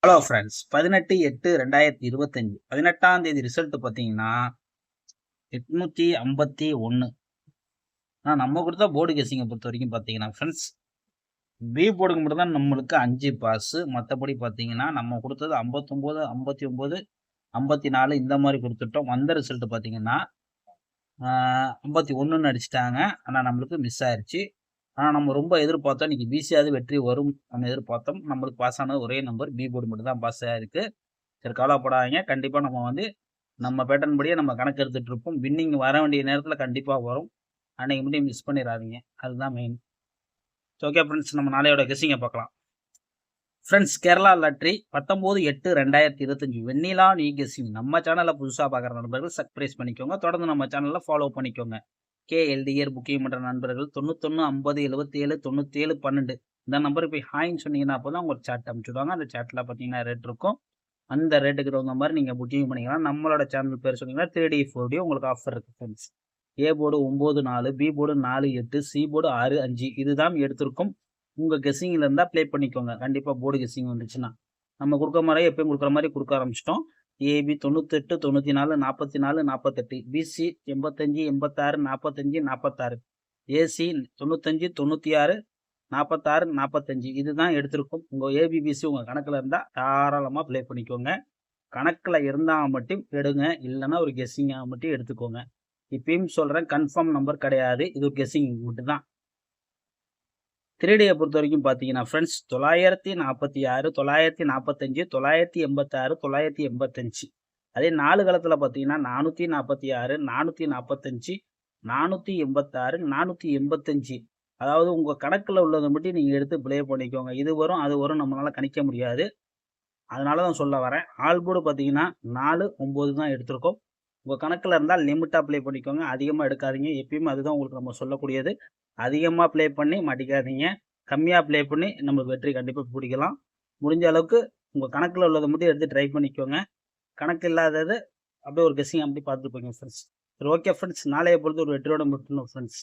Hello friends, 18/8/2025 18ஆம் தேதி result பார்த்தீங்கன்னா 851. நம்ம கொடுத்த போர்டு கெஸிங்கை பொறுத்த வரைக்கும் பார்த்தீங்கன்னா ஃப்ரெண்ட்ஸ், பி போர்டுக்கு மட்டும் தான் நம்மளுக்கு 5 பாஸ். மற்றபடி பார்த்தீங்கன்னா நம்ம கொடுத்தது 59, 59, 54 இந்த மாதிரி கொடுத்துட்டோம். வந்த ரிசல்ட் பார்த்தீங்கன்னா 51ன்னு அடிச்சிட்டாங்க. ஆனால் நம்மளுக்கு மிஸ் ஆயிடுச்சு. ஆனால் நம்ம ரொம்ப எதிர்பார்த்தோம் இன்னைக்கு பிசியாவது வெற்றி வரும் நம்ம எதிர்பார்த்தோம். நம்மளுக்கு பாஸ் ஆனது ஒரே நம்பர், பி போர்டு மட்டும் தான் பாஸ் ஆயிருக்கு. சரி, கவலைப்படாதீங்க. கண்டிப்பாக நம்ம பேட்டர்ன் படியே நம்ம கணக்கு எடுத்துகிட்டு இருப்போம். வின்னிங் வர வேண்டிய நேரத்தில் கண்டிப்பாக வரும். அன்னைக்கு மட்டும் மிஸ் பண்ணிடாதீங்க, அதுதான் மெயின். ஓகே ஃப்ரெண்ட்ஸ், நம்ம நாளையோட கெஸிங்கை பார்க்கலாம். ஃப்ரெண்ட்ஸ், கேரளா லாட்ரி 19/8/2025 வெண்ணிலா நியூ கெஸிங். நம்ம சேனலில் புதுசாக பார்க்குற நண்பர்கள் சப்ஸ்கிரைப் பண்ணிக்கோங்க. தொடர்ந்து நம்ம சேனலில் ஃபாலோ பண்ணிக்கோங்க. KLDR புக்கிங் பண்ணுற நண்பர்கள் 91 50 77 97 12 இந்த நம்பருக்கு போய் ஹாய்ன்னு சொன்னீங்கன்னா அப்போ தான் உங்களுக்கு சேட் அனுப்பிச்சுடுவாங்க. அந்த சேட்டில் பார்த்தீங்கன்னா ரேட் இருக்கும். அந்த ரேட்டுக்கு தகுந்த மாதிரி நீங்கள் புக்கிங் பண்ணிக்கலாம். நம்மளோட சேனல் பேர் சொன்னீங்கன்னா 3D 4D உங்களுக்கு ஆஃபர் இருக்குது friends. A board 9-4, B board 4-8, C board 6-5 இதுதான் எடுத்திருக்கும். உங்கள் கெஸிங்கில் இருந்தால் ப்ளே பண்ணிக்கோங்க. கண்டிப்பாக போர்டு கெஸிங் வந்துச்சுன்னா நம்ம கொடுக்குற மாதிரி எப்பயும் கொடுக்குற மாதிரி கொடுக்க ஆரம்பிச்சிட்டோம். ஏபி 98 94 44 48, பிசி 85 86 45 46, ஏசி 95 96 46 45 இதுதான் எடுத்திருக்கும். உங்கள் ஏபிபிசி உங்கள் கணக்கில் இருந்தால் தாராளமாக ப்ளே பண்ணிக்கோங்க. கணக்கில் இருந்தால் மட்டும் எடுங்க, இல்லைன்னா ஒரு கெஸ்ஸிங்காக மட்டும் எடுத்துக்கோங்க. இப்பயும் சொல்கிறேன், கன்ஃபார்ம் நம்பர் கிடையாது, இது ஒரு கெஸ்ஸிங் மட்டும் தான். 3Dயை பொறுத்த வரைக்கும் பார்த்தீங்கன்னா ஃப்ரெண்ட்ஸ் 946 945 986 985. அதே 4 களத்தில் பார்த்தீங்கன்னா 446 445 486 485. அதாவது உங்கள் கணக்கில் உள்ளதை மட்டும் நீங்கள் எடுத்து ப்ளே பண்ணிக்கோங்க. இது வரும் அது வரும் நம்மளால் கணிக்க முடியாது. அதனால தான் சொல்ல வரேன். ஆல் போர்டு பார்த்தீங்கன்னா 4 9 தான் எடுத்திருக்கோம். உங்கள் கணக்கில் இருந்தால் லிமிட்டாக ப்ளே பண்ணிக்கோங்க, அதிகமாக எடுக்காதீங்க. எப்பயுமே அதுதான் உங்களுக்கு நம்ம சொல்லக்கூடியது. அதிகமாக ப்ளே பண்ணி மாட்டிக்காதீங்க, கம்மியாக ப்ளே பண்ணி நம்மளுக்கு வெற்றி கண்டிப்பாக பிடிக்கலாம். முடிஞ்ச அளவுக்கு உங்கள் கணக்கில் உள்ளதை மட்டும் எடுத்து ட்ரை பண்ணிக்கோங்க. கணக்கு இல்லாதது அப்படியே ஒரு கெஸ்ஸிங் அப்படி பார்த்துட்டு போங்க ஃப்ரெண்ட்ஸ். சரி, ஓகே ஃப்ரெண்ட்ஸ், நாளைய பொறுத்து ஒரு வெற்றியோட மட்டும் ஃப்ரெண்ட்ஸ்.